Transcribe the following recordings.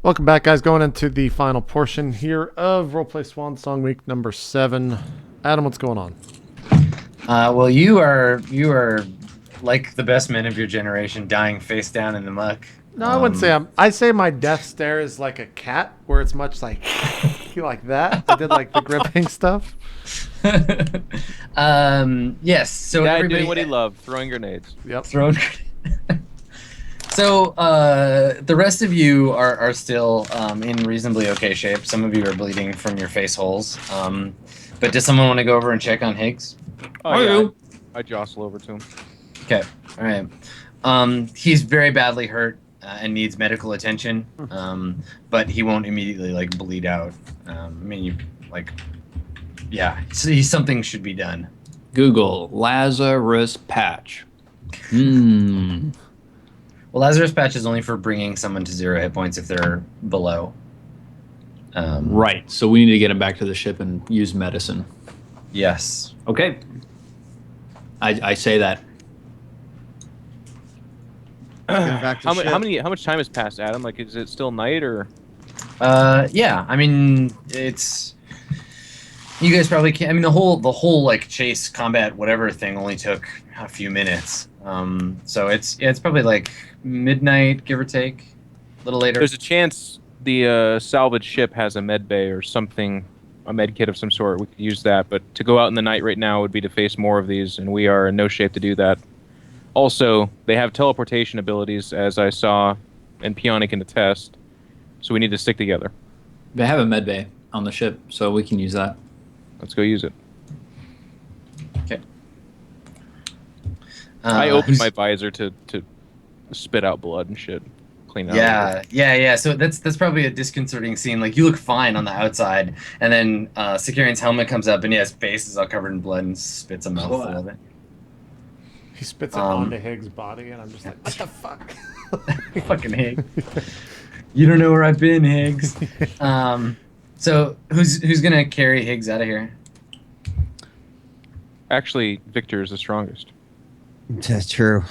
Welcome back, guys. Going into the final portion here of RollPlay Swan Song week number 7. Adam, what's going on? Well, you are like the best men of your generation, dying face down in the muck. No, I wouldn't say I say my death stare is like a cat, where it's much like like that. I did like the gripping stuff. Yes. So yeah, everybody doing what he loved, throwing grenades. Yep. throwing. So the rest of you are still in reasonably okay shape. Some of you are bleeding from your face holes. But does someone want to go over and check on Higgs? Oh, yeah. I jostle over to him. Okay. All right. He's very badly hurt and needs medical attention. But he won't immediately like bleed out. I mean, you like, yeah. Something should be done. Google Lazarus patch. Well, Lazarus patch is only for bringing someone to 0 hit points if they're below. Right. So we need to get him back to the ship and use medicine. Yes. Okay. I say that. How much time has passed, Adam? Like, is it still night or? Yeah. I mean, it's. You guys probably can't. I mean, the whole like chase combat whatever thing only took a few minutes. So it's probably like midnight, give or take, a little later. There's a chance the salvage ship has a med bay or something, a med kit of some sort. We could use that, but to go out in the night right now would be to face more of these, and we are in no shape to do that. Also, they have teleportation abilities, as I saw in Pionic in the test, so we need to stick together. They have a med bay on the ship, so we can use that. Let's go use it. Okay. I opened my visor to spit out blood and shit. Clean it out. Yeah. So that's probably a disconcerting scene. Like, you look fine on the outside, and then Securian's helmet comes up, and his face is all covered in blood and spits a mouthful of it. He spits it onto Higgs' body, and I'm just like, what the fuck? Fucking Higgs. You don't know where I've been, Higgs. So who's gonna carry Higgs out of here? Actually, Victor is the strongest. That's true.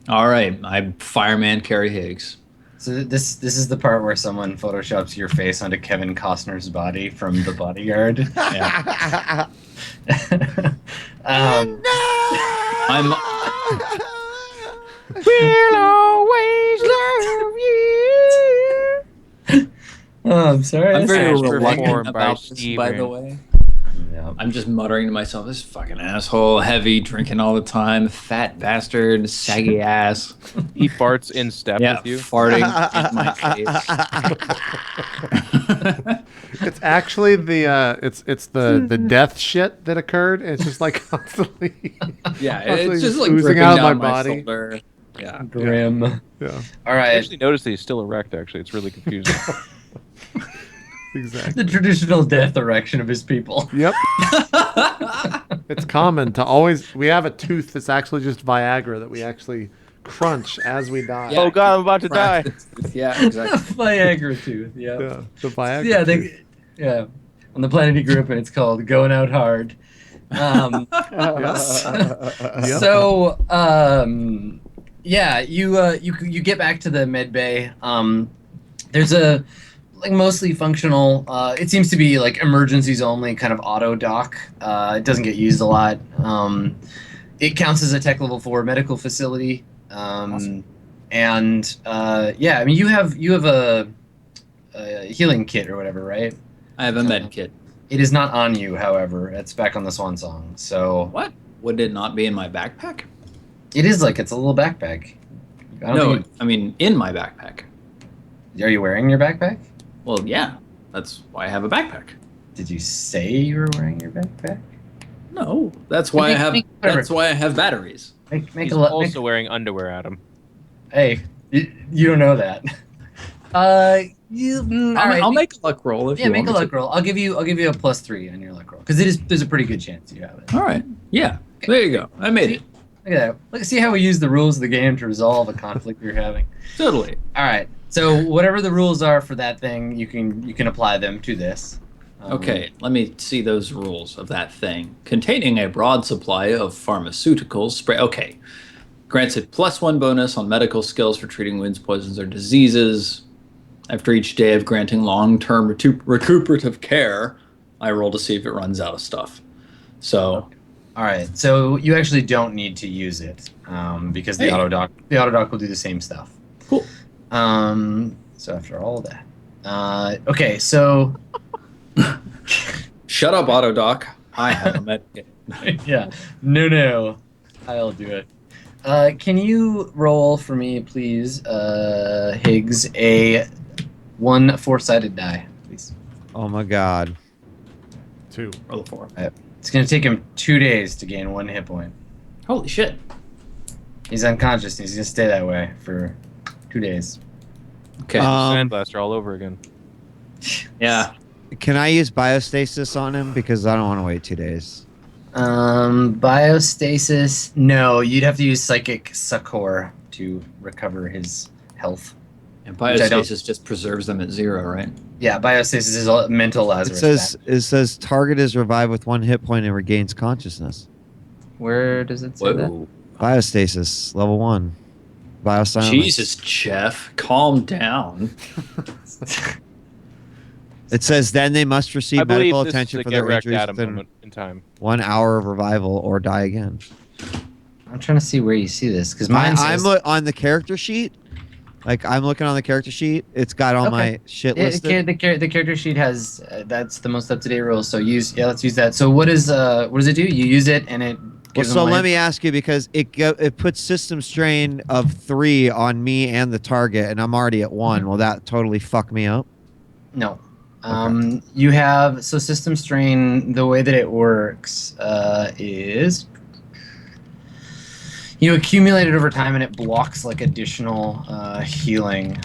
All right. I fireman carry Higgs. So this is the part where someone photoshops your face onto Kevin Costner's body from The Bodyguard. Yeah. I'm. We'll always love you. Oh, I'm sorry. I'm very As reluctant performed by about this, by the Steven. way. Yeah. I'm just muttering to myself, this fucking asshole, heavy, drinking all the time, fat bastard, saggy ass. He farts in step Yeah, with you. farting in my face. It's actually the death shit that occurred. And it's just like constantly. Yeah, constantly it's just like oozing dripping out of down my my body. shoulder. Yeah. Grim. Yeah, All I right. actually noticed that he's still erect, actually. It's really confusing. exactly. The traditional death erection of his people. Yep. It's common to always. We have a tooth that's actually just Viagra that we actually crunch as we die. Yeah. Oh god, I'm about to die. Yeah, exactly. Viagra tooth. Yeah. Yeah, the Viagra. Yeah. tooth. Yeah. On the planet he grew up in, it's called Going Out Hard. Yep. So, yeah, you get back to the med bay. There's a like mostly functional. It seems to be like emergencies only kind of auto dock. It doesn't get used a lot. It counts as a tech level 4 medical facility. Awesome. And yeah, I mean you have a healing kit or whatever, right? I have a med kit. It is not on you, however. It's back on the Swan Song. So What? Would it not be in my backpack? it is like it's a little backpack. I don't No, think I mean in my backpack. are you wearing your backpack? Well, yeah. That's why I have a backpack. Did you say you were wearing your backpack? No, that's why I have. Whatever. That's why I have batteries. Make He's a also wearing underwear, Adam. Hey, you don't know that. All right. I'll make a luck roll if Yeah, you make a want me luck roll. I'll give you a +3 on your luck roll because there's a pretty good chance you have it. to. All right. Yeah. There you go. I made it. Look at that. Look, see how we use the rules of the game to resolve a conflict you're having. Totally. All right. So whatever the rules are for that thing, you can apply them to this. Okay, let me see those rules of that thing. Containing a broad supply of pharmaceuticals spray. Okay. Grants a +1 bonus on medical skills for treating wounds, poisons, or diseases. After each day of granting long-term recuperative care, I roll to see if it runs out of stuff. So, All right, so you actually don't need to use it because the auto dock will do the same stuff. cool. So after all that, okay, so Shut up, Autodoc. I have a medkit. yeah, no, I'll do it. Can you roll for me, please, Higgs, a 1 4-sided die, please? Oh my god. 2. Roll a 4. It's gonna take him 2 days to gain 1 hit point. Holy shit. He's unconscious. And he's gonna stay that way for 2 days. Okay. Sandblaster all over again. Yeah. Can I use biostasis on him? Because I don't want to wait 2 days. Biostasis. No, you'd have to use Psychic Succor to recover his health. And Which I don't- biostasis just preserves them at 0, right? Yeah, biostasis is a mental Lazarus. It says target is revived with 1 hit point and regains consciousness. Where does it say that? Whoa. Biostasis, level 1. Biosilence. Jesus, Geoff. Calm down. It says then they must receive I believe medical this attention is for a their get wrecked injuries Adam within moment in time. 1 hour of revival or die again. I'm trying to see where you see this because mine I'm says on the character sheet. Like I'm looking on the character sheet. It's got all my shit yeah, listed. the character sheet has that's the most up to date rule. So let's use that. So what does it do? You use it and it. Well, so let me ask you because it puts system strain of 3 on me and the target, and I'm already at 1. Will that totally fuck me up? No. You have system strain. The way that it works is you accumulate it over time, and it blocks like additional healing,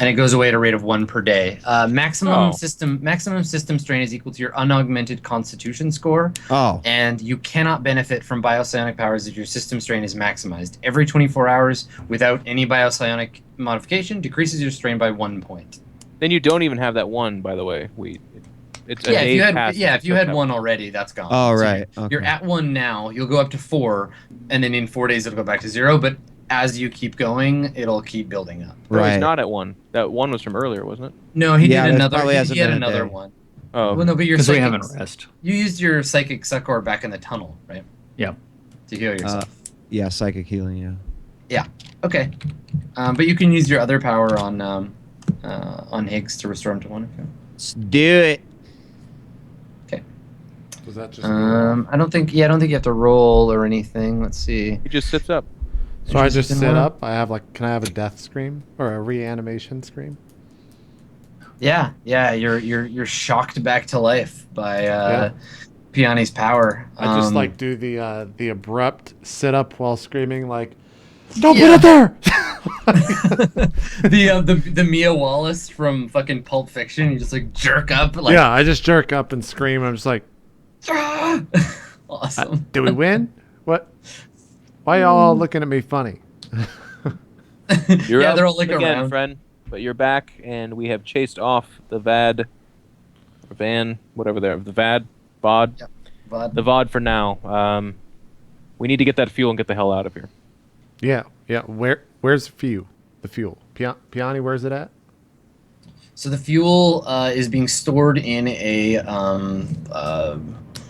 and it goes away at a rate of 1 per day. Maximum system strain is equal to your unaugmented Constitution score. Oh. And you cannot benefit from biopsionic powers if your system strain is maximized. Every 24 hours, without any biopsionic modification, decreases your strain by 1 point. Then you don't even have that 1, by the way. It's a Yeah, day past if you had that 1 already, that's gone. Oh, So right. You're at 1 now. You'll go up to 4, and then in 4 days it'll go back to 0. But as you keep going, it'll keep building up. No, Right. he's not at 1. That 1 was from earlier, wasn't it? No, he Yeah, did that another. probably hasn't He had been a another day. one. Oh. Well, no, but your Because we psychic. haven't rest. You used your psychic succor back in the tunnel, right? Yeah. To heal yourself. Yeah, psychic healing. Yeah. Okay. But you can use your other power on Higgs to restore him to 1 if you want. Let's do it. Was that just I don't think you have to roll or anything. Let's see. He just sits up. So I just Interesting sit one. up. Can I have a death scream or a reanimation scream? Yeah. You're shocked back to life by Piani's power. I just like do the abrupt sit up while screaming like, "Don't put it there!" the Mia Wallace from fucking Pulp Fiction. You just like jerk up. Like, Yeah, I just jerk up and scream. I'm just like, awesome. "Did we win? What? Why y'all all looking at me funny?" You're Yeah, up they're all like again, around. friend. But you're back, and we have chased off the VAD, or Van, whatever they're, the VAD, VOD, Yep. But the VOD for now. We need to get that fuel and get the hell out of here. Yeah. Where's the fuel? Piani, where's it at? so the fuel is being stored in a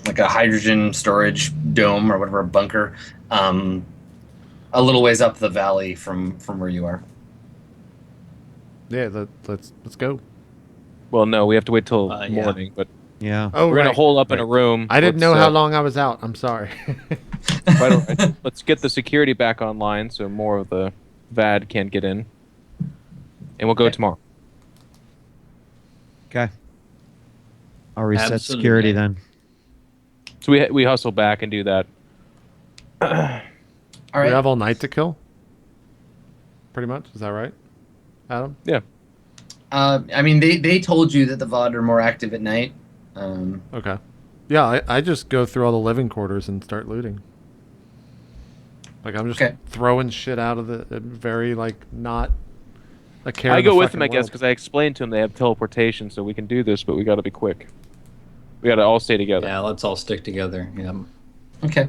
like a hydrogen storage dome or whatever, a bunker, a little ways up the valley from where you are. Yeah, let's go. Well, no, we have to wait till Yeah. morning, but Yeah. Oh, we're right. gonna hole up in a room. I didn't Let's, know how long I was out. I'm sorry. Let's get the security back online so more of the VAD can't get in, and we'll go tomorrow. Okay. I'll reset Absolutely. security then. So we hustle back and do that. All We right. have all night to kill. Pretty much, is that right, Adam? Yeah. I mean, they told you that the VOD are more active at night. Okay. Yeah, I just go through all the living quarters and start looting. Like I'm just Okay. throwing shit out of the very like not a care. I of the go with fucking them, I guess, world. because I explained to them they have teleportation, so we can do this, but we got to be quick. We got to all stay together. Yeah, let's all stick together. Yeah. Okay.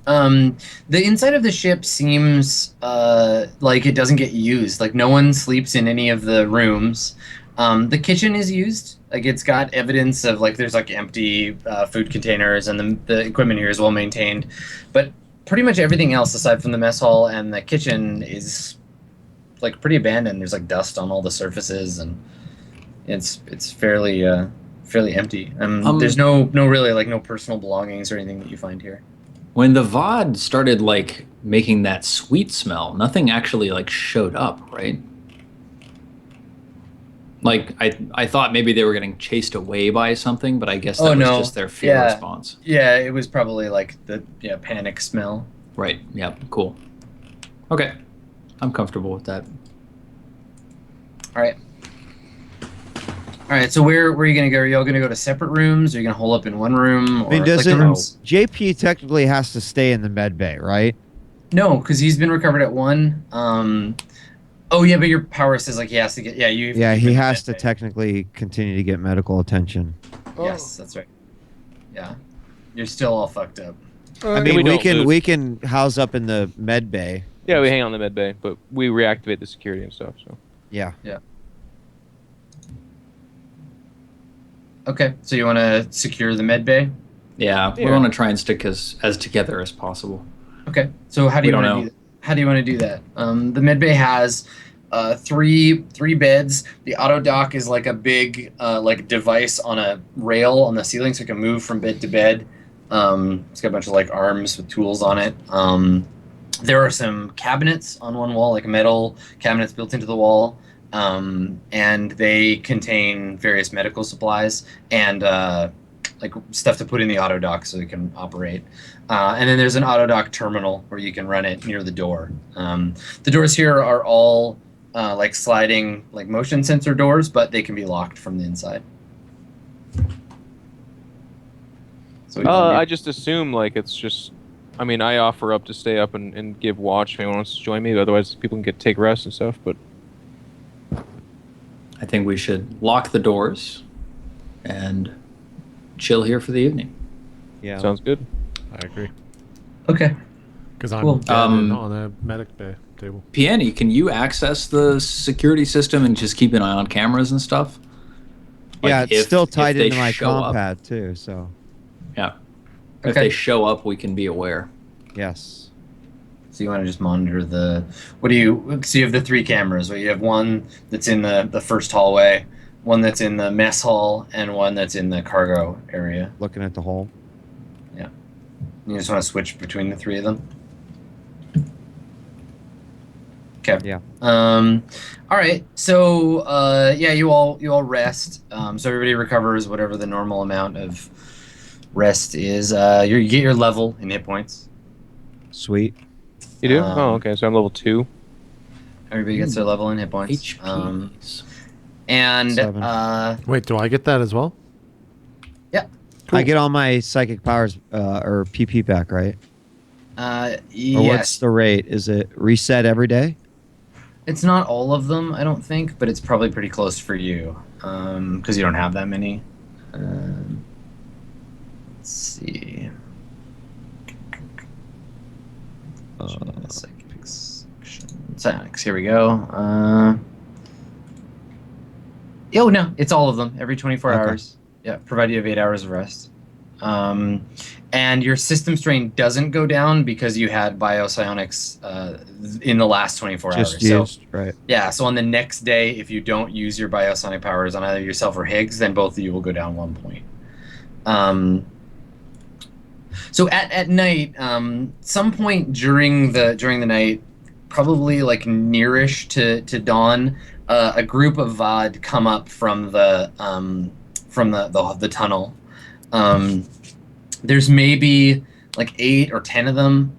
The inside of the ship seems like it doesn't get used. Like no one sleeps in any of the rooms. The kitchen is used. Like it's got evidence of like there's like empty food containers, and the equipment here is well maintained. But pretty much everything else aside from the mess hall and the kitchen is like pretty abandoned. There's like dust on all the surfaces, and it's fairly empty. There's no really like no personal belongings or anything that you find here. When the VOD started like making that sweet smell, nothing actually like showed up, right? Like I thought maybe they were getting chased away by something, but I guess that was just their fear response. Yeah, it was probably like the panic smell. Right. Yeah. Cool. Okay, I'm comfortable with that. All right. All right. So where are you gonna go? Are you all gonna go to separate rooms? Are you gonna hole up in one room? I mean, or, does like, it? the rooms? JP technically has to stay in the med bay, right? No, because he's been recovered at 1. Oh yeah, but your power says like he has to get. Yeah, you. Yeah, you've he been has to med bay. technically continue to get medical attention. Yes, that's right. Yeah, you're still all fucked up. I we mean, don't we can house up in the med bay. Yeah, we hang on the med bay, but we reactivate the security and stuff. So Yeah. Okay, so you want to secure the med bay? Yeah, we Yeah. want to try and stick as together as possible. Okay, so how do you We don't want to know. do that? How do you want to do that? The med bay has three beds. The auto dock is like a big like device on a rail on the ceiling, so it can move from bed to bed. It's got a bunch of like arms with tools on it. There are some cabinets on one wall, like metal cabinets built into the wall, and they contain various medical supplies and like stuff to put in the auto dock so it can operate. And then there's an auto dock terminal where you can run it near the door. The doors here are all like sliding, like motion sensor doors, but they can be locked from the inside. So what do you wanna do? I just assume like it's just. I mean, I offer up to stay up and give watch if anyone wants to join me. Otherwise, people can take rest and stuff. But I think we should lock the doors and chill here for the evening. Yeah. sounds good. I agree. Okay. Because I'm Cool. dead on the medic bay table. Peony, can you access the security system and just keep an eye on cameras and stuff? Yeah, Like, it's if- still if tied they into my show up- compad too. So Yeah. If Okay. they show up, we can be aware. yes. So you want to just monitor the. What do you? So you have the 3 cameras. Well, you have one that's in the first hallway, one that's in the mess hall, and one that's in the cargo area. Looking at the hole. You just want to switch between the 3 of them. Okay. Yeah. All right. So yeah, you all rest. So everybody recovers whatever the normal amount of rest is. You get your level in hit points. Sweet. You do? Um, Oh, okay. So I'm level 2. Everybody gets their level in hit points. HPs. And 7. Wait, do I get that as well? I get all my psychic powers or PP back, right? Or what's yes, the rate? Is it reset every day? it's not all of them, I don't think, but it's probably pretty close for you because you don't have that many. Let's see. Psionics. Here we go. Oh no, it's all of them. Every 24 Okay. hours. Yeah, provide you have 8 hours of rest. And your system strain doesn't go down because you had biopsionics in the last 24 Just hours. used, So right? yeah, so on the next day, if you don't use your biosonic powers on either yourself or Higgs, then both of you will go down 1 point. So at night, some point during the night, probably like nearish to dawn, a group of VOD come up from the tunnel. There's maybe like 8 or 10 of them,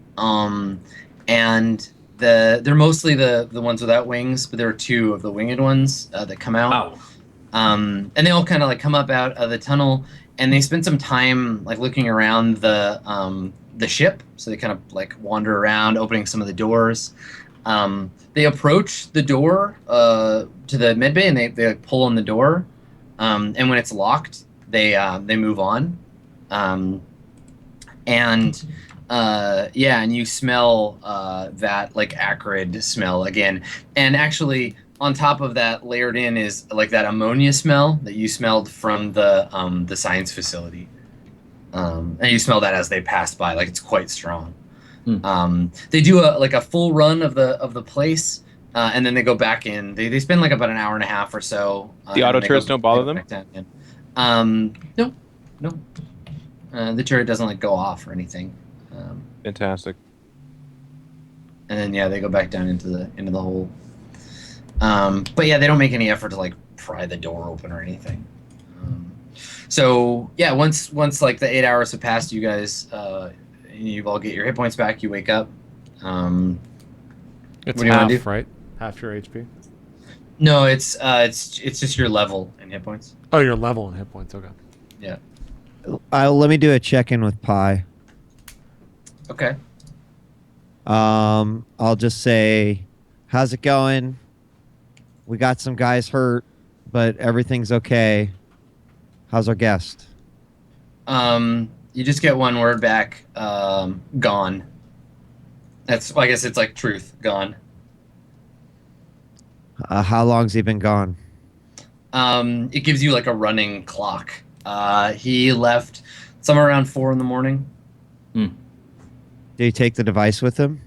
and they're mostly the ones without wings, but there are 2 of the winged ones that come out. Wow. And they all kind of like come up out of the tunnel, and they spend some time like looking around the ship. So they kind of like wander around, opening some of the doors. They approach the door to the medbay, and they like, pull on the door. And when it's locked, they move on. And Yeah, and you smell that like acrid smell again. And actually, on top of that, layered in is like that ammonia smell that you smelled from the science facility. And you smell that as they pass by, like it's quite strong. They do a full run of the place, and then they go back in. They spend like about an hour and a half or so. The auto turrets don't bother them? No, no. The turret doesn't like go off or anything. Fantastic. And then yeah, they go back down into the hole. But yeah, they don't make any effort to like pry the door open or anything. So yeah, once like the 8 hours have passed, you guys you all get your hit points back. You wake up. It's what do you half, wanna do? right? Half your HP. No, it's just your level in hit points. Oh, your level and hit points. Okay. Yeah. Let me do a check-in with Pi. Okay. I'll just say, how's it going? We got some guys hurt, but everything's okay. How's our guest? You just get one word back. Gone. That's, I guess it's like truth. Gone. How long's he been gone? It gives you like a running clock. He left somewhere around 4 in the morning. Did he take the device with him?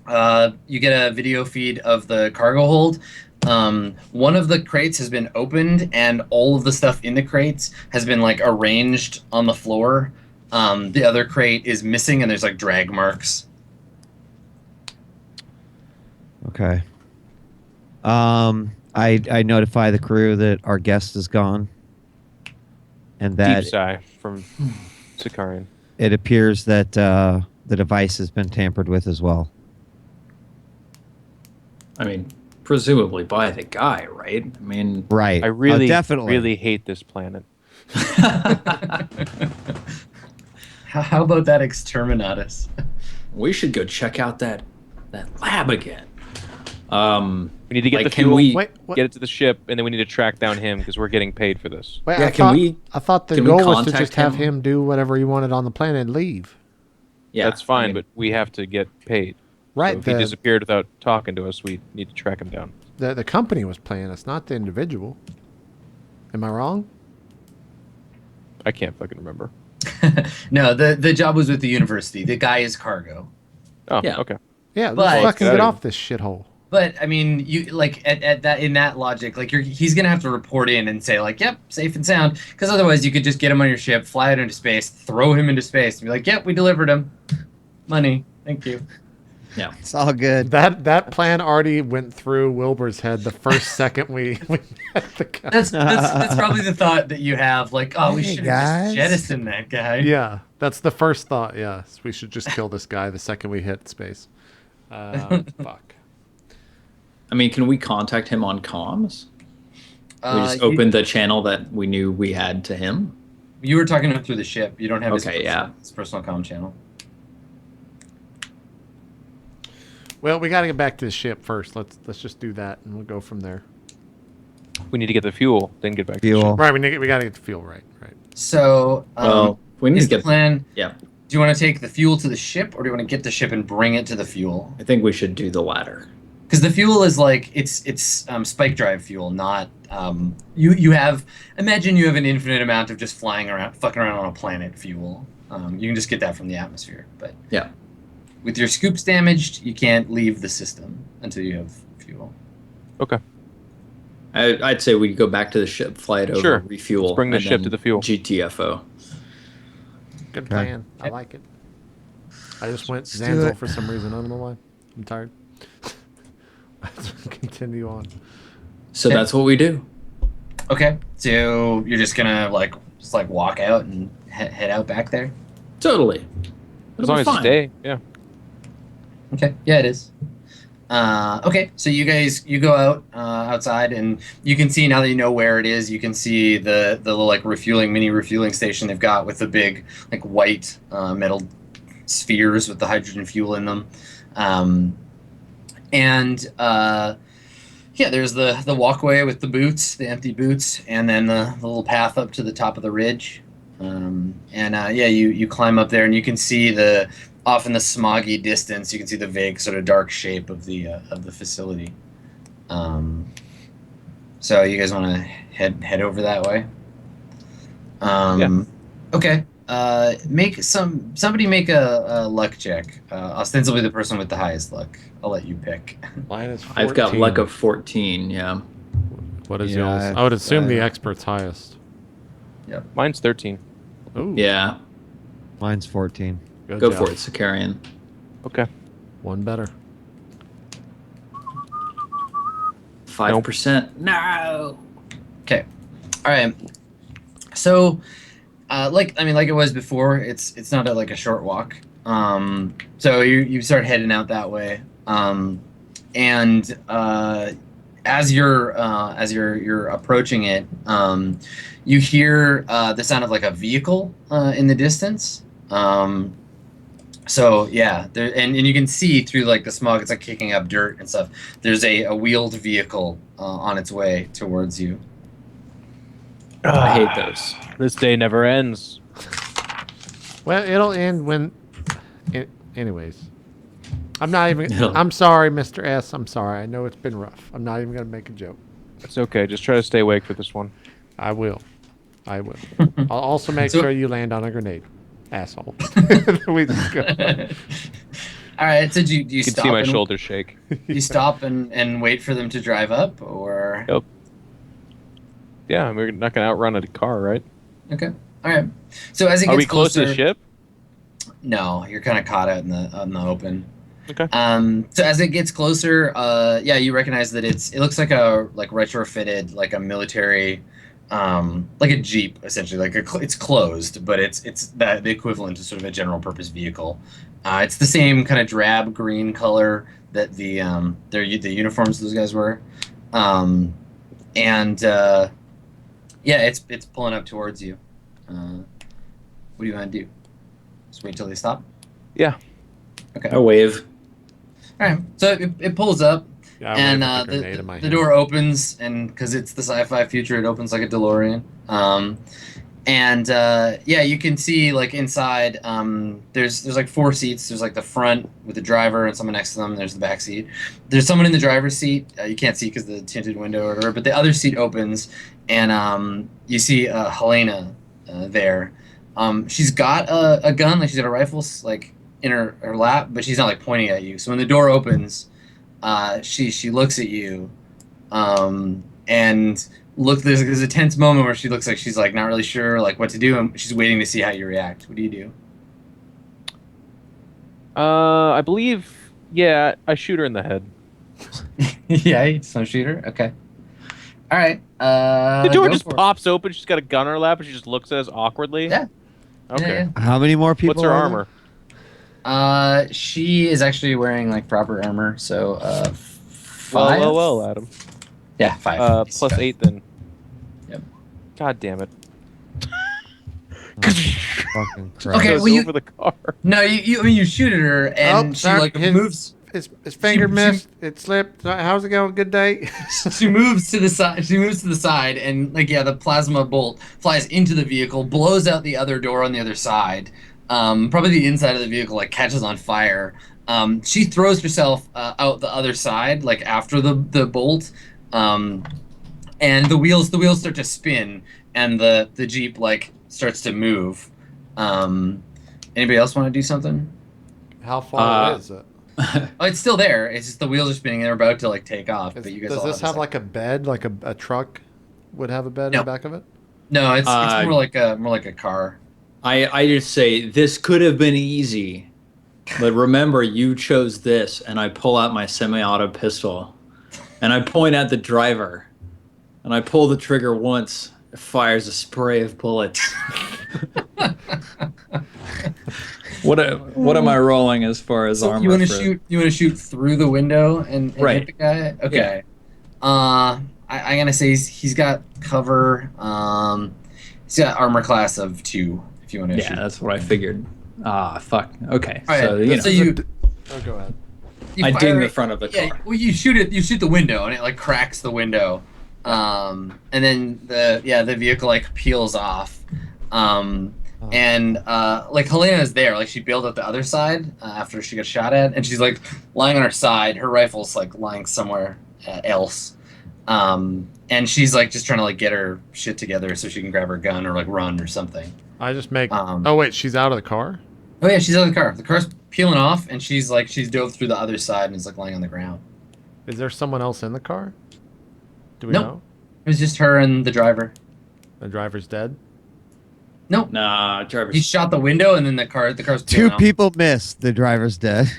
You get a video feed of the cargo hold. One of the crates has been opened, and all of the stuff in the crates has been like arranged on the floor. The other crate is missing, and there's like drag marks. Okay. I notify the crew that our guest is gone, and that Deep sigh from Sakarian. it appears that the device has been tampered with as well. I mean, presumably by the guy, right? I mean, Right. I really, definitely. really hate this planet. How about that exterminatus? we should go check out that lab again. We need to get Like, the can fuel, we- Wait, what? get it to the ship, and then we need to track down him because we're getting paid for this. Wait, Yeah, I thought the can we goal was to contact just have him? him do whatever he wanted on the planet and leave. Yeah, That's fine, I mean, but we have to get paid. Right. So if he disappeared without talking to us, we need to track him down. The company was paying us, not the individual. Am I wrong? I can't fucking remember. No, the job was with the university. The guy is cargo. Oh, Yeah. okay. Yeah, But- let's fucking Get get out of off this shithole. But I mean, you like at that in that logic, like he's gonna have to report in and say like, "Yep, safe and sound," because otherwise you could just get him on your ship, fly it into space, throw him into space, and be like, "Yep, we delivered him. Money, thank you." yeah. It's all good. That plan already went through Wilbur's head the first second we met the guy. That's probably the thought that you have. Like, oh, we Hey, should have guys. just jettisoned that guy. Yeah, that's the first thought. Yes, we should just kill this guy the second we hit space. Fuck. I mean, can we contact him on comms? We just You- opened the channel that we knew we had to him. You were talking to him through the ship. You don't have Okay, his personal comm channel. Well, we got to get back to the ship first. Let's just do that, and we'll go from there. We need to get the fuel, then get back to the Fuel. ship. Right, we got to get the fuel right. So, Well, we need is to the get. plan? Yeah, Do you want to take the fuel to the ship, or do you want to get the ship and bring it to the fuel? I think we should do the latter. Because the fuel is like it's spike drive fuel, not you have. Imagine you have an infinite amount of just flying around, fucking around on a planet fuel. You can just get that from the atmosphere, but Yeah. with your scoops damaged, you can't leave the system until you have fuel. Okay. I'd say we go back to the ship, fly it over, Sure. refuel. Let's bring the and ship then to the fuel. GTFO. Good plan. I like it. I just went do Zanzal it. for some reason. I don't know why. I'm tired. Let's continue on. So Okay. that's what we do. Okay, so you're just gonna just walk out and head out back there. Totally. As long as it's day, yeah. Okay, yeah, it is. Okay, so you go out outside, and you can see now that you know where it is. You can see the little mini refueling station they've got with the big white metal spheres with the hydrogen fuel in them, yeah, there's the walkway with the boots, the empty boots, and then the little path up to the top of the ridge. Yeah, you climb up there, and you can see the off in the smoggy distance, you can see the vague sort of dark shape of the facility. So you guys want to head over that way? Okay. Somebody make a luck check. Ostensibly the person with the highest luck. I'll let you pick. Mine is 14. I've got luck of 14. Yeah. What is Yeah, yours? I would assume the uh, expert's highest. Yep. Mine's 13. Ooh. Yeah. Mine's 14. Good Go job. for it, Sicarian. Okay. One better. 5%. No. Okay. All right. So, like it was before, it's not like a short walk. So you start heading out that way. And as you're approaching it, you hear the sound of like a vehicle in the distance. So yeah, and you can see through like the smog, it's like kicking up dirt and stuff. There's a wheeled vehicle on its way towards you. I hate those. This day never ends. Well, it'll end when. Anyways, I'm not even. It'll- I'm sorry, Mr. S. I'm sorry. I know it's been rough. I'm not even gonna make a joke. It's okay. Just try to stay awake for this one. I will. I will. I'll also make So- sure you land on a grenade, asshole. We just go. All right. So do you You can stop? see my and, shoulders shake. You stop and wait for them to drive up, or Yep. Yeah, we're not gonna outrun a car, right? okay. All right. So as it gets Are we close closer, to the ship? No, you're kind of caught out in the open. Okay. So as it gets closer, yeah, you recognize that it looks like a retrofitted like a military, like a Jeep essentially. Like it's closed, but it's the equivalent to sort of a general purpose vehicle. It's the same kind of drab green color that the uniforms those guys wear, and yeah, it's pulling up towards you. What do you want to do? Just wait till they stop. Yeah. Okay. A wave. All right. So it pulls up, Yeah, I and wave with the grenade in my the hand. door opens, and because it's the sci-fi future, it opens like a DeLorean. And yeah, you can see like inside. There's like 4 seats. There's like the front with the driver and someone next to them. There's the back seat. There's someone in the driver's seat. You can't see because of the tinted window or whatever. But the other seat opens, and you see Helena there. She's got a gun, like she's got a rifle, like in her lap, but she's not like pointing at you. So when the door opens, she looks at you, and there's a tense moment where she looks like she's like not really sure like what to do, and she's waiting to see how you react. What do you do? I believe. Yeah, I shoot her in the head. Yeah, some shooter. Okay. All right. The door go just for it. pops open. She's got a gun in her lap, and she just looks at us awkwardly. Yeah. Okay. Yeah, How many more people? What's her are armor? She is actually wearing like proper armor, so 5. Well, Adam. Yeah, 5. Plus 8 then. Yep. God damn it. there? Fucking crap. Okay, Goes well, you- over the car. No, you shoot at her, and Oh, she sorry, like his- moves. His finger she- missed. It slipped. How's it going? Good day. She moves to the side. She moves to the side, and like yeah, the plasma bolt flies into the vehicle, blows out the other door on the other side. Probably the inside of the vehicle like catches on fire. She throws herself out the other side, like after the bolt, and the wheels start to spin, and the Jeep like starts to move. Anybody else want to do something? How far Uh, is it? Oh, it's still there. It's just the wheels are spinning. And they're about to like take off. But you guys Does all this have a like a bed, like a truck would have a bed in No. the back of it? No, it's Uh, more like a car. I just say this could have been easy, but remember you chose this, and I pull out my semi-auto pistol, and I point at the driver, and I pull the trigger once. It fires a spray of bullets. What am I rolling as far as So armor? you want to for- shoot? You want to shoot through the window and Right. hit the guy? Okay. I'm gonna say he's got cover. He's got armor class of 2. If you want to Yeah, shoot. that's what I figured. Ah, fuck. Okay, All right, so you know, so you Oh, go ahead. you I fire ding the it- front of the Yeah, car. well, you shoot it. You shoot the window, and it like cracks the window. And then the vehicle like peels off. And like Helena is there, like she bailed out the other side after she got shot at, and she's like lying on her side. Her rifle's like lying somewhere else, and she's like just trying to like get her shit together so she can grab her gun or like run or something. I just make. Oh wait, she's out of the car. Oh yeah, she's out of the car. The car's peeling off, and she's dove through the other side and is like lying on the ground. Is there someone else in the car? Do we Nope. know? It was just her and the driver. The driver's dead. Nope. Nah, driver's. He shot the window, and then the car's Two peeling off. people missed. The driver's dead.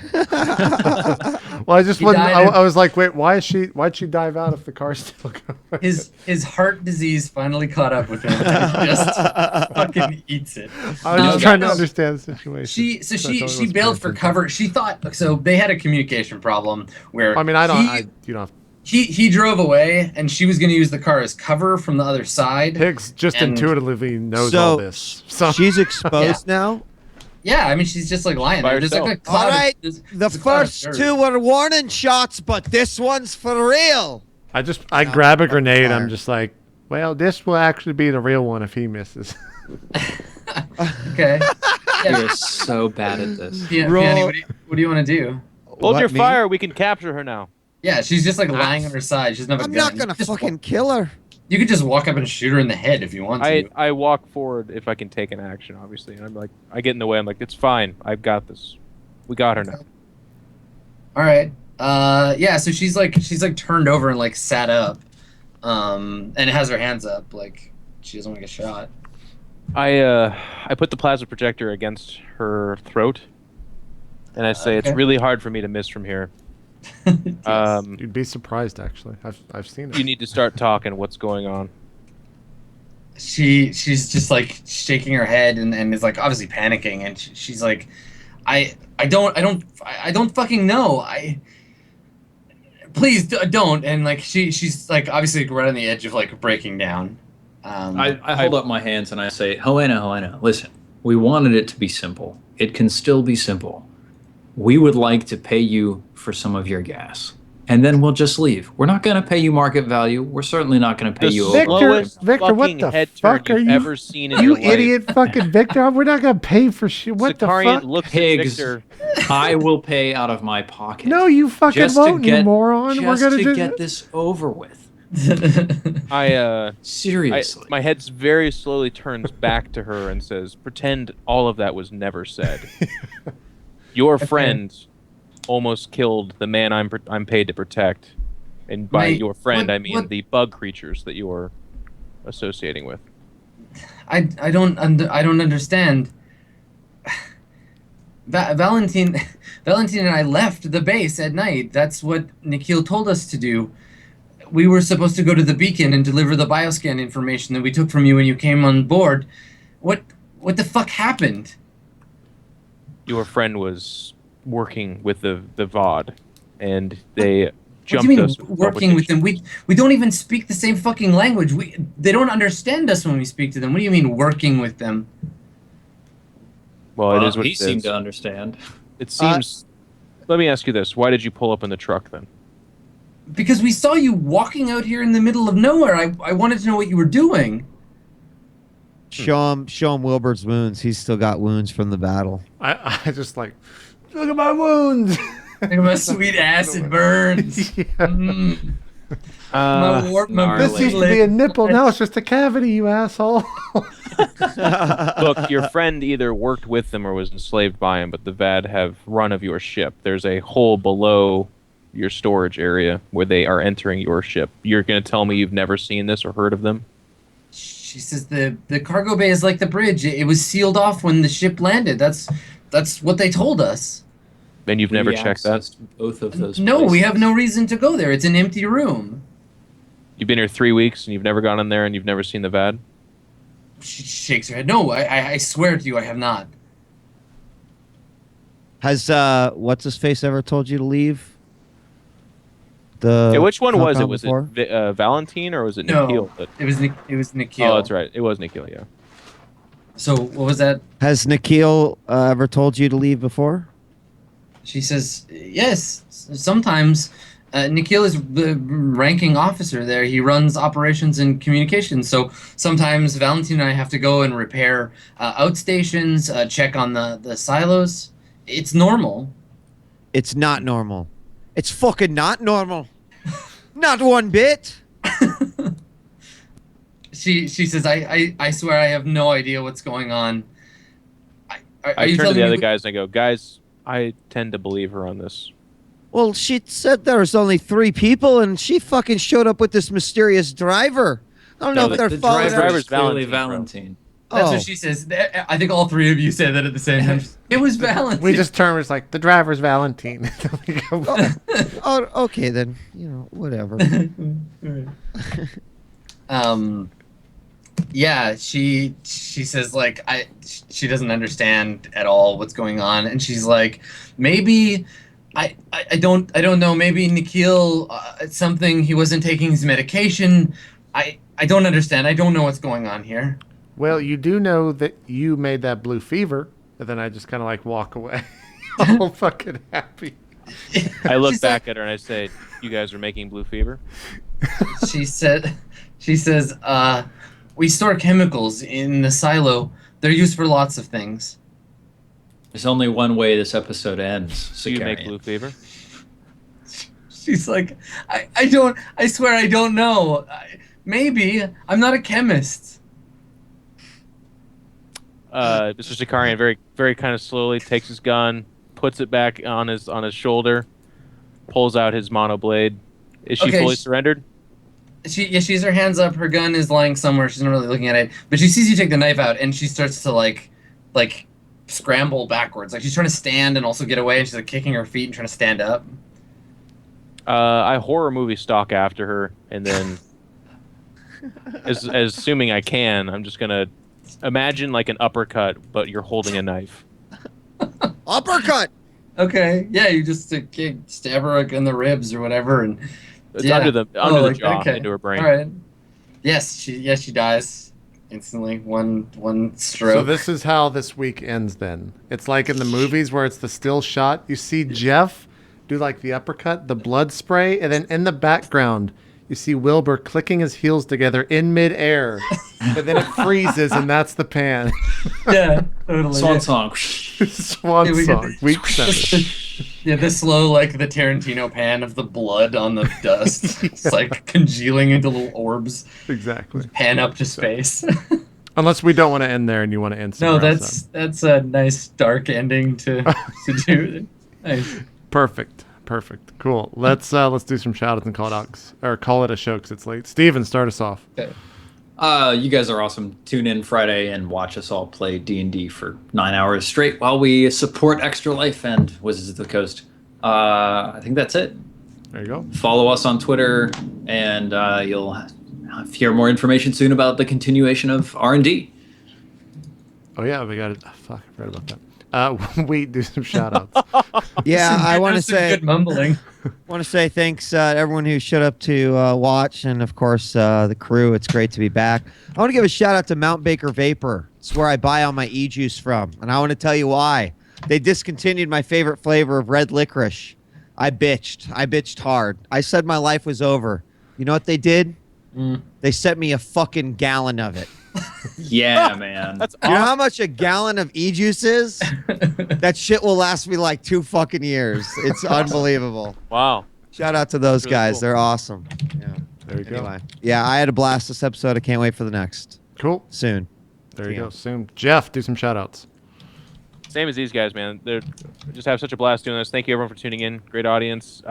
Well, I just He wouldn't. died I was like, wait, why'd she dive out if the car's still going? His heart disease finally caught up with him. And he just fucking eats it. I was just trying to no. understand the situation. She totally she was bailed for paying cover. She thought so. They had a communication problem where I mean, you don't have. he drove away, and she was going to use the car as cover from the other side. Higgs just And- intuitively knows So, all this. So She's exposed now. Yeah, I mean she's just like lying By there. There's like a herself. cloud. All right, there's the a cloud of first dirt. two were warning shots, but this one's for real. I grab a grenade. fire. I'm just like, well, this will actually be the real one if he misses. Okay. Yeah. You're so bad at this. Roll- Peony, what do you want to do? Hold What, your me? fire. We can capture her now. Yeah, she's just like lying on her side. She doesn't have a I'm gun. not gonna You could just fucking kill her. You could just walk up and shoot her in the head if you want to. I walk forward if I can take an action, obviously. And I'm like, I get in the way. I'm like, it's fine. I've got this. We got her now. All right. Yeah. So she's like turned over and like sat up, and has her hands up like she doesn't want to get shot. I put the plasma projector against her throat, and I say it's Okay. really hard for me to miss from here. Yes. You'd be surprised, actually. I've seen it. You need to start talking. What's going on? She's just like shaking her head and is like obviously panicking, and she's like, I don't fucking know. Please don't. And like she's like obviously right on the edge of like breaking down. I hold up my hands and I say, Helena, listen. We wanted it to be simple. It can still be simple. We would like to pay you for some of your gas, and then we'll just leave. We're not going to pay you market value. We're certainly not going to pay The you Victor- over. Victor, what fucking the head fuck turn are you've you- ever seen in You your life. idiot, fucking Victor! We're not gonna pay for shit. What the Zakarian fuck? looks Higgs, at Victor. I will pay out of my pocket. No, you fucking just to won't, you get- moron. We're Just gonna to just get this over with. I Seriously. my head very slowly turns back to her and says, "Pretend all of that was never said. Your friend almost killed the man I'm paid to protect, and by Wait, your friend what- I mean what- the bug creatures that you're associating with." I don't understand. Valentine and I left the base at night. That's what Nikhil told us to do. We were supposed to go to the beacon and deliver the bioscan information that we took from you when you came on board. What the fuck happened? Your friend was working with the VOD, and they What jumped do you mean us. working with them? We don't even speak the same fucking language. They don't understand us when we speak to them. What do you mean working with them? Well, it is what he it seemed is. to understand. It seems. Let me ask you this: why did you pull up in the truck then? Because we saw you walking out here in the middle of nowhere. I wanted to know what you were doing. Show him Wilbur's wounds. He's still got wounds from the battle. I just like, look at my wounds. Look at my sweet acid burns. Yeah. Mm. My warp, my This used to be a nipple. Now it's just a cavity, you asshole. Look, your friend either worked with them or was enslaved by him, but the VAD have run of your ship. There's a hole below your storage area where they are entering your ship. You're going to tell me you've never seen this or heard of them? She says the cargo bay is like the bridge. It was sealed off when the ship landed. That's what they told us. And you've never We checked that? accessed both of those No, we places. have no reason to go there. It's an empty room. You've been here 3 weeks and you've never gone in there and you've never seen the VAD? She shakes her head. No, I swear to you, I have not. Has what's his face ever told you to leave? The Yeah, which one was it? compound Was before? it Valentine or was it No. Nikhil? It was Nikhil. Oh, that's right. It was Nikhil, yeah. So what was that? Has Nikhil ever told you to leave before? She says yes. Sometimes Nikhil is the ranking officer there. He runs operations and communications. So sometimes Valentine and I have to go and repair outstations, check on the silos. It's normal. It's not normal. It's fucking not normal. Not one bit. She says, I swear I have no idea what's going on. I turn to the other guys and I go, guys, I tend to believe her on this. Well, she said there was only 3 people, and she fucking showed up with this mysterious driver. I don't know if they're the following her. driver's clearly Valentine, Valentine. That's Oh. what she says. I think all 3 of you say that at the same time. It was Valentine. We just turn. It's like the driver's Valentine. We go, Oh, okay then. You know, whatever. Yeah, she says like she doesn't understand at all what's going on, and she's like, maybe I don't know, maybe Nikhil it's something, he wasn't taking his medication. I don't understand. I don't know what's going on here. well, you do know that you made that blue fever, and then I just kind of like walk away, all fucking happy. I look She's back like- at her and I say, you guys are making blue fever? she says, we store chemicals in the silo. They're used for lots of things. There's only one way this episode ends. Do you make Sicarian. blue fever? She's like, I swear I don't know. Maybe. I'm not a chemist. Mr. Sicarian very, very kind of slowly takes his gun, puts it back on his shoulder, pulls out his monoblade. Is she Okay, fully surrendered? She has her hands up. Her gun is lying somewhere. She's not really looking at it. But she sees you take the knife out, and she starts to like scramble backwards. Like she's trying to stand and also get away, and she's like kicking her feet and trying to stand up. I horror movie stalk after her, and then, as assuming I can, I'm just gonna imagine like an uppercut, but you're holding a knife. Uppercut. Okay, yeah, you just stab her like in the ribs or whatever, and It's yeah. under the like, jaw, okay. into her brain. All right. Yes, she dies instantly. One stroke. So this is how this week ends then. It's like in the movies where it's the still shot. You see Geoff do like the uppercut, the blood spray, and then in the background you see Wilbur clicking his heels together in midair. But then it freezes and that's the pan. Yeah, totally. Swan Song. Swan Yeah, we get Song, the- week 7. Yeah, the slow, like the Tarantino pan of the blood on the dust. It's like congealing into little orbs. Exactly. Pan up to space. Unless we don't want to end there and you want to end No, somewhere else that's a nice dark ending to do. Nice. Perfect. Cool. Let's do some shout outs and call it a show because it's late. Steven, start us off. Okay. You guys are awesome. Tune in Friday and watch us all play D&D for 9 hours straight while we support Extra Life and Wizards of the Coast. I think that's it. There you go. Follow us on Twitter, and you'll hear more information soon about the continuation of R&D. Oh yeah, we got it. Fuck, I forgot about that. We do some shout outs. Yeah, I want to That's some say good mumbling. thanks to everyone who showed up to watch, and of course the crew. It's great to be back. I want to give a shout out to Mount Baker Vapor. It's where I buy all my e-juice from, and I want to tell you why. They discontinued my favorite flavor of red licorice. I bitched hard. I said my life was over. You know what they did? They sent me a fucking gallon of it. Yeah, man. That's You know awesome. how much a gallon of e-juice is? That shit will last me like 2 fucking years. It's unbelievable. Wow. Shout out to those Really guys. cool. They're awesome. Yeah. There you go. Anyway, yeah, I had a blast this episode. I can't wait for the next. Cool. Soon. There you Yeah. go. Soon. Jeff, do some shout outs. Same as these guys, man. They're just have such a blast doing this. Thank you everyone for tuning in. Great audience.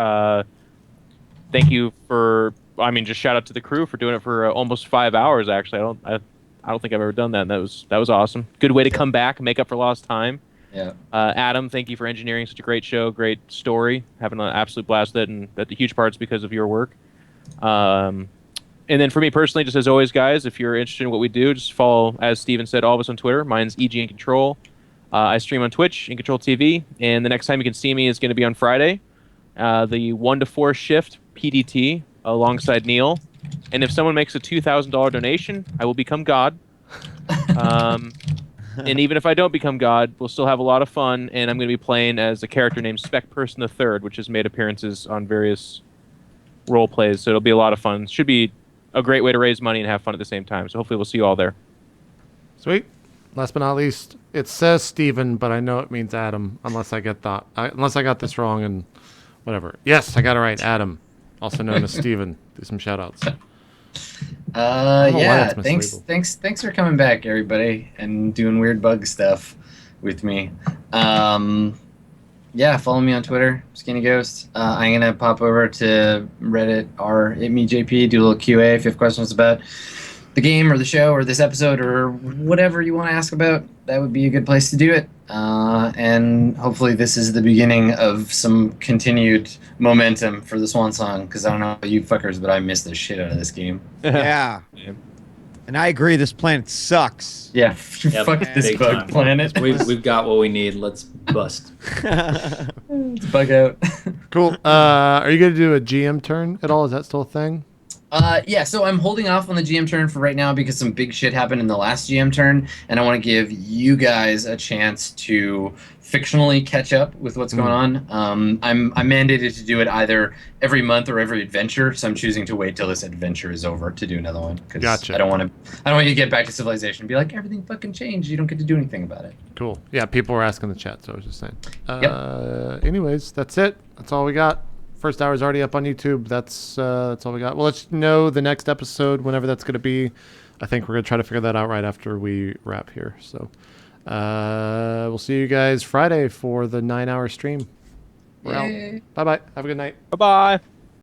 Thank you for. I mean, just shout out to the crew for doing it for almost 5 hours. Actually, I don't think I've ever done that. And that was awesome. Good way to come back, make up for lost time. Yeah. Adam, thank you for engineering such a great show, great story, having an absolute blast with it, and that the huge part's because of your work. And then for me personally, just as always, guys, if you're interested in what we do, just follow, as Steven said, all of us on Twitter. Mine's EG.iNcontroL. I stream on Twitch, InControl TV, and the next time you can see me is going to be on Friday, the 1 to 4 shift PDT alongside Neil. And if someone makes a $2,000 donation, I will become God. And even if I don't become God, we'll still have a lot of fun, and I'm going to be playing as a character named Spec Person the Third, which has made appearances on various role plays. So it'll be a lot of fun. Should be a great way to raise money and have fun at the same time. So hopefully we'll see you all there. Sweet. Last but not least, it says Steven, but I know it means Adam, unless I got this wrong and whatever. Yes, I got it right. Adam, also known as Steven. Do some shout outs. Yeah, thanks for coming back, everybody, and doing weird bug stuff with me. Yeah, follow me on Twitter, Skinny Ghost. I'm gonna pop over to Reddit or itmeJP, do a little QA if you have questions about the game or the show or this episode or whatever you want to ask about. That would be a good place to do it. And hopefully this is the beginning of some continued momentum for the Swan Song, because I don't know about you fuckers, but I miss the shit out of this game. Yeah. And I agree, this planet sucks. Yeah, fuck this big bug time. planet. We've got what we need. Let's bust. Let's bug out. Cool. Are you going to do a GM turn at all? Is that still a thing? Yeah, so I'm holding off on the GM turn for right now because some big shit happened in the last GM turn, and I want to give you guys a chance to fictionally catch up with what's going on. I'm mandated to do it either every month or every adventure, so I'm choosing to wait till this adventure is over to do another one. Gotcha. I don't want you to get back to civilization and be like, everything fucking changed. You don't get to do anything about it. Cool. Yeah, people were asking in the chat, so I was just saying. Yep. Anyways, that's it. That's all we got. First hour is already up on YouTube. That's all we got. We'll let you know the next episode, whenever that's going to be. I think we're going to try to figure that out right after we wrap here. So we'll see you guys Friday for the 9-hour stream. We're out. Bye-bye. Have a good night. Bye-bye.